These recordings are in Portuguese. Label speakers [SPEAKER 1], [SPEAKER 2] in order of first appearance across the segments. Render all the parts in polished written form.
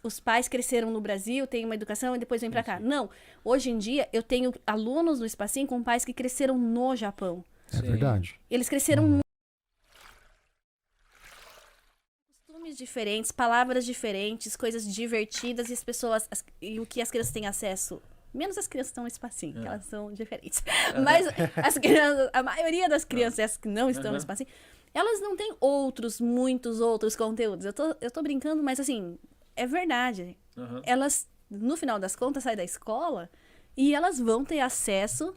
[SPEAKER 1] os pais cresceram no Brasil, têm uma educação e depois vêm pra cá. Não. Hoje em dia, eu tenho alunos no Espacinho com pais que cresceram no Japão.
[SPEAKER 2] É verdade.
[SPEAKER 1] Eles cresceram costumes diferentes, palavras diferentes, coisas divertidas e as pessoas... e o que as crianças têm acesso... Menos as crianças estão no Espacinho, que elas são diferentes. Mas as crianças, a maioria das crianças, as que não estão no Espacinho, elas não têm muitos outros conteúdos. Eu tô brincando, mas assim, é verdade. Elas, no final das contas, saem da escola e elas vão ter acesso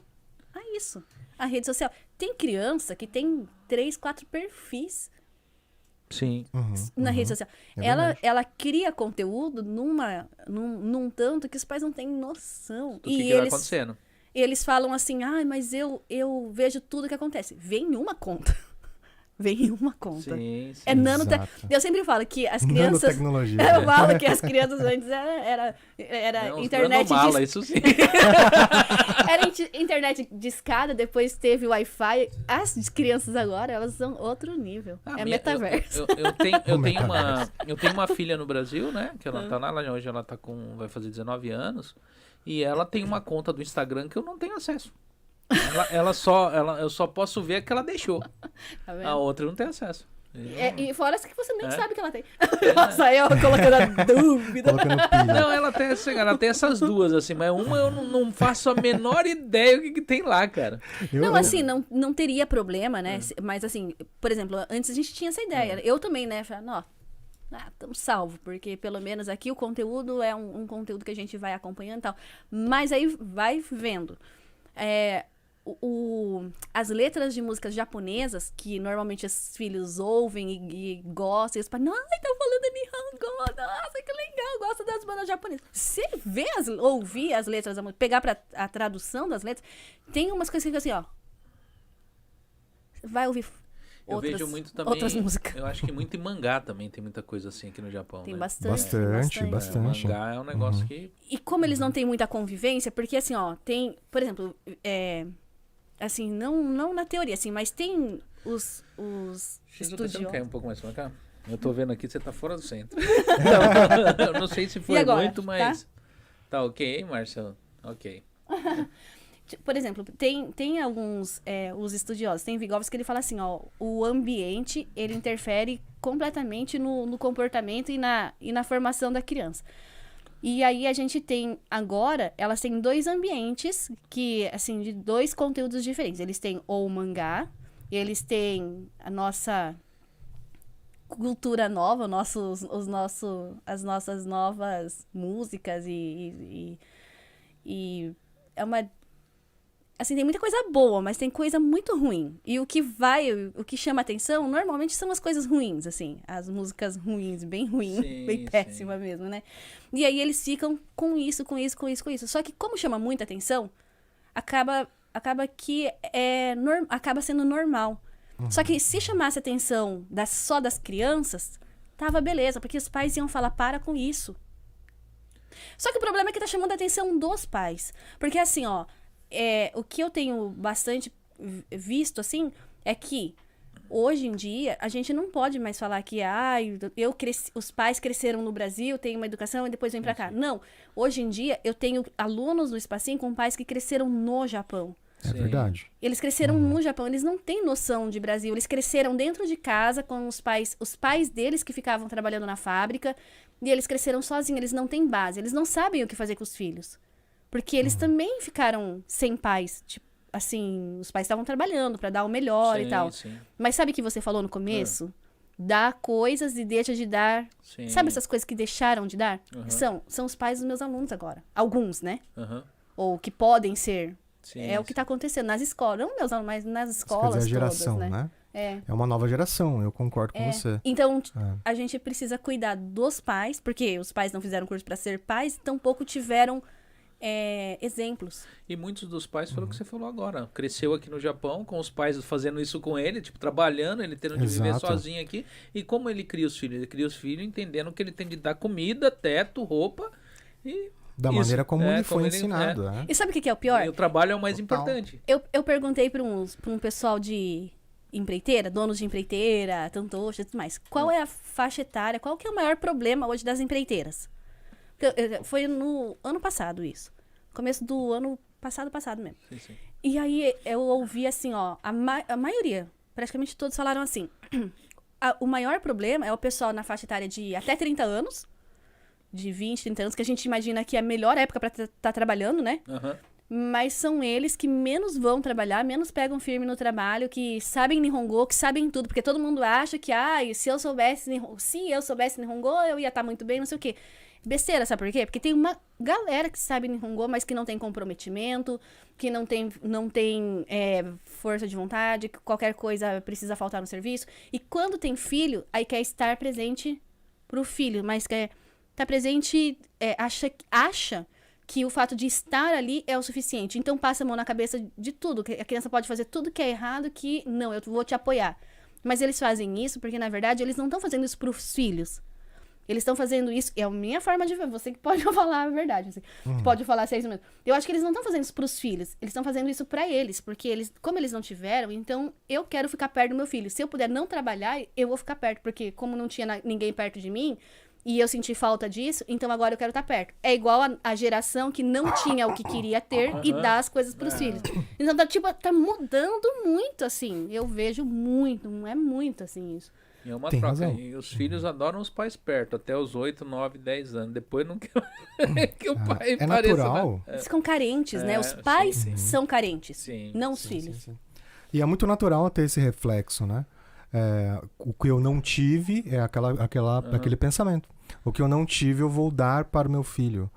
[SPEAKER 1] a isso, a rede social. Tem criança que tem 3, 4 perfis.
[SPEAKER 3] Sim.
[SPEAKER 1] Na rede social. Ela cria conteúdo num tanto que os pais não têm noção.
[SPEAKER 3] Do que vai acontecendo.
[SPEAKER 1] E eles falam assim, mas eu vejo tudo que acontece. Vem em uma conta. Vem em uma conta.
[SPEAKER 3] Sim.
[SPEAKER 1] É Eu sempre falo que as crianças...
[SPEAKER 2] Nanotecnologia.
[SPEAKER 1] Eu falo que as crianças antes era internet...
[SPEAKER 3] Isso sim.
[SPEAKER 1] Era internet discada, depois teve Wi-Fi. As crianças agora, elas são outro nível. Metaverso.
[SPEAKER 3] Eu tenho uma filha no Brasil, né? Que ela tá lá, hoje ela vai fazer 19 anos. E ela tem uma conta do Instagram que eu não tenho acesso. Eu só posso ver a que ela deixou.
[SPEAKER 1] Tá vendo?
[SPEAKER 3] A outra eu não tenho acesso.
[SPEAKER 1] E fora as que você nem sabe que ela tem. Nossa, eu colocando a dúvida.
[SPEAKER 3] Não, ela tem essas duas, assim, mas uma eu não faço a menor ideia do que tem lá, cara.
[SPEAKER 1] Assim, não teria problema, né? Mas assim, por exemplo, antes a gente tinha essa ideia. Eu também, né? Falei, estamos salvo, porque pelo menos aqui o conteúdo é um conteúdo que a gente vai acompanhando e tal. Mas aí vai vendo. As letras de músicas japonesas, que normalmente os filhos ouvem e gostam, e eles falam, tá falando Nihongo, nossa, que legal, gosto das bandas japonesas. Se ouvir as letras da música, pegar a tradução das letras, tem umas coisas que assim, vai ouvir
[SPEAKER 3] eu vejo muito também,
[SPEAKER 1] outras músicas.
[SPEAKER 3] Eu acho que muito em mangá também tem muita coisa assim aqui no Japão.
[SPEAKER 1] Tem
[SPEAKER 3] né?
[SPEAKER 1] bastante.
[SPEAKER 2] Bastante.
[SPEAKER 3] Mangá é um negócio que...
[SPEAKER 1] E como eles não têm muita convivência, porque assim, tem, por exemplo, assim, não na teoria, assim, mas tem os
[SPEAKER 3] Você não quer um pouco mais pra cá? Eu tô vendo aqui, você tá fora do centro. Eu não sei se foi
[SPEAKER 1] agora,
[SPEAKER 3] muito, mas... Tá ok, Marcelo? Ok.
[SPEAKER 1] Por exemplo, tem alguns os estudiosos, tem Vygotsky que ele fala assim, o ambiente, ele interfere completamente no comportamento e na formação da criança. E aí a gente tem, agora, elas têm 2 ambientes que, assim, de 2 conteúdos diferentes. Eles têm o mangá, eles têm a nossa cultura nova, as nossas novas músicas e é uma... Assim, tem muita coisa boa, mas tem coisa muito ruim. E o que chama atenção, normalmente são as coisas ruins, assim. As músicas ruins, bem ruim, bem péssima mesmo, né? E aí eles ficam com isso. Só que como chama muita atenção, acaba que acaba sendo normal. Só que se chamasse atenção só das crianças, tava beleza, porque os pais iam falar, para com isso. Só que o problema é que tá chamando a atenção dos pais. Porque assim, o que eu tenho bastante visto, assim, é que hoje em dia a gente não pode mais falar que os pais cresceram no Brasil, têm uma educação e depois vêm pra cá. Não. Hoje em dia eu tenho alunos no Espacinho com pais que cresceram no Japão.
[SPEAKER 2] É verdade.
[SPEAKER 1] Eles cresceram no Japão, eles não têm noção de Brasil. Eles cresceram dentro de casa com os pais deles que ficavam trabalhando na fábrica, e eles cresceram sozinhos, eles não têm base, eles não sabem o que fazer com os filhos. Porque eles também ficaram sem pais, tipo, assim, os pais estavam trabalhando pra dar o melhor e tal.
[SPEAKER 3] Sim.
[SPEAKER 1] Mas sabe o que você falou no começo? Dá coisas e deixa de dar.
[SPEAKER 3] Sim.
[SPEAKER 1] Sabe essas coisas que deixaram de dar? São os pais dos meus alunos agora. Alguns, né? Ou que podem ser. O que tá acontecendo nas escolas. Não meus alunos, mas nas escolas
[SPEAKER 2] Quer dizer, a geração,
[SPEAKER 1] todas,
[SPEAKER 2] né?
[SPEAKER 1] É
[SPEAKER 2] uma nova geração, eu concordo com você.
[SPEAKER 1] Então, a gente precisa cuidar dos pais, porque os pais não fizeram curso pra ser pais, tampouco tiveram exemplos.
[SPEAKER 3] E muitos dos pais foram o que você falou agora. Cresceu aqui no Japão, com os pais fazendo isso com ele, tipo, trabalhando, ele tendo de viver sozinho aqui. E como ele cria os filhos? Ele cria os filhos entendendo que ele tem de dar comida, teto, roupa e...
[SPEAKER 2] Da maneira como ele foi ensinado.
[SPEAKER 1] E sabe o que é o pior?
[SPEAKER 3] E o trabalho é o mais importante.
[SPEAKER 1] Eu perguntei para um pessoal de empreiteira, donos de empreiteira, tantocha e tudo mais. Qual é a faixa etária, qual que é o maior problema hoje das empreiteiras? Foi no ano passado isso. Começo do ano passado mesmo.
[SPEAKER 3] Sim.
[SPEAKER 1] E aí eu ouvi assim, ó, a maioria, praticamente todos falaram assim, o maior problema é o pessoal na faixa etária de até 30 anos, de 20, 30 anos, que a gente imagina que é a melhor época pra estar trabalhando, né? Mas são eles que menos vão trabalhar, menos pegam firme no trabalho, que sabem Nihongo, que sabem tudo, porque todo mundo acha que, se eu soubesse Nihongo, eu ia estar muito bem, não sei o quê. Besteira, sabe por quê? Porque tem uma galera que sabe Nihongo, mas que não tem comprometimento, que não tem força de vontade, que qualquer coisa precisa faltar no serviço. E quando tem filho, aí quer estar presente pro filho, mas quer estar presente, acha que o fato de estar ali é o suficiente. Então passa a mão na cabeça de tudo. Que a criança pode fazer tudo que é errado, que não, eu vou te apoiar. Mas eles fazem isso porque, na verdade, eles não estão fazendo isso pros filhos. Eles estão fazendo isso, é a minha forma de ver, você que pode falar a verdade, você pode falar se é isso mesmo. Eu acho que eles não estão fazendo isso pros filhos, eles estão fazendo isso pra eles, porque como eles não tiveram, então eu quero ficar perto do meu filho. Se eu puder não trabalhar, eu vou ficar perto, porque como não tinha ninguém perto de mim, e eu senti falta disso, então agora eu quero estar perto. É igual a geração que não tinha o que queria ter e dá as coisas pros filhos. Então tá mudando muito, assim, eu vejo muito, não é muito, assim, isso.
[SPEAKER 3] E é uma troca. Razão. E os filhos adoram os pais perto, até os 8, 9, 10 anos. Depois não quer que o pai pareça...
[SPEAKER 2] natural.
[SPEAKER 1] Eles ficam carentes, né? Os pais são carentes, não os filhos.
[SPEAKER 2] Sim. E é muito natural ter esse reflexo, né? O que eu não tive é aquele pensamento. O que eu não tive eu vou dar para o meu filho.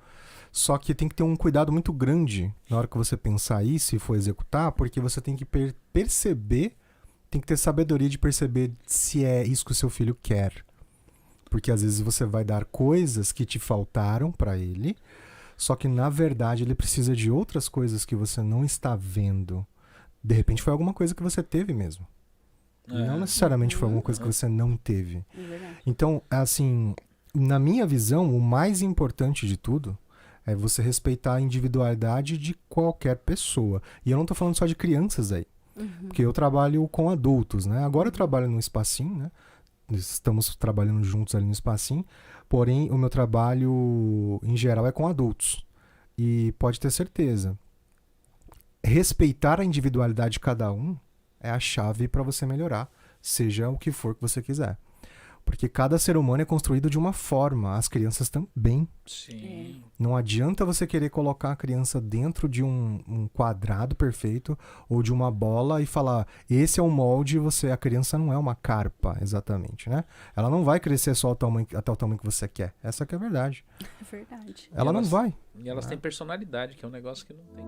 [SPEAKER 2] Só que tem que ter um cuidado muito grande na hora que você pensar isso e for executar, porque você tem que perceber, tem que ter sabedoria de perceber se é isso que o seu filho quer. Porque às vezes você vai dar coisas que te faltaram para ele, só que na verdade ele precisa de outras coisas que você não está vendo. De repente foi alguma coisa que você teve mesmo. Não necessariamente foi alguma coisa que você não teve. Então, assim, na minha visão, o mais importante de tudo é você respeitar a individualidade de qualquer pessoa. E eu não tô falando só de crianças aí. Porque eu trabalho com adultos, né? Agora eu trabalho no espacinho, né? Estamos trabalhando juntos ali no espacinho. Porém, o meu trabalho, em geral, é com adultos. E pode ter certeza, respeitar a individualidade de cada um é a chave para você melhorar, seja o que for que você quiser. Porque cada ser humano é construído de uma forma, as crianças também.
[SPEAKER 3] Sim.
[SPEAKER 2] Não adianta você querer colocar a criança dentro de um quadrado perfeito ou de uma bola e falar, esse é o molde, a criança não é uma carpa, exatamente, né? Ela não vai crescer só até o tamanho que você quer. Essa que é a verdade.
[SPEAKER 1] É verdade.
[SPEAKER 2] Ela não vai.
[SPEAKER 3] E elas têm personalidade, que é um negócio que não tem.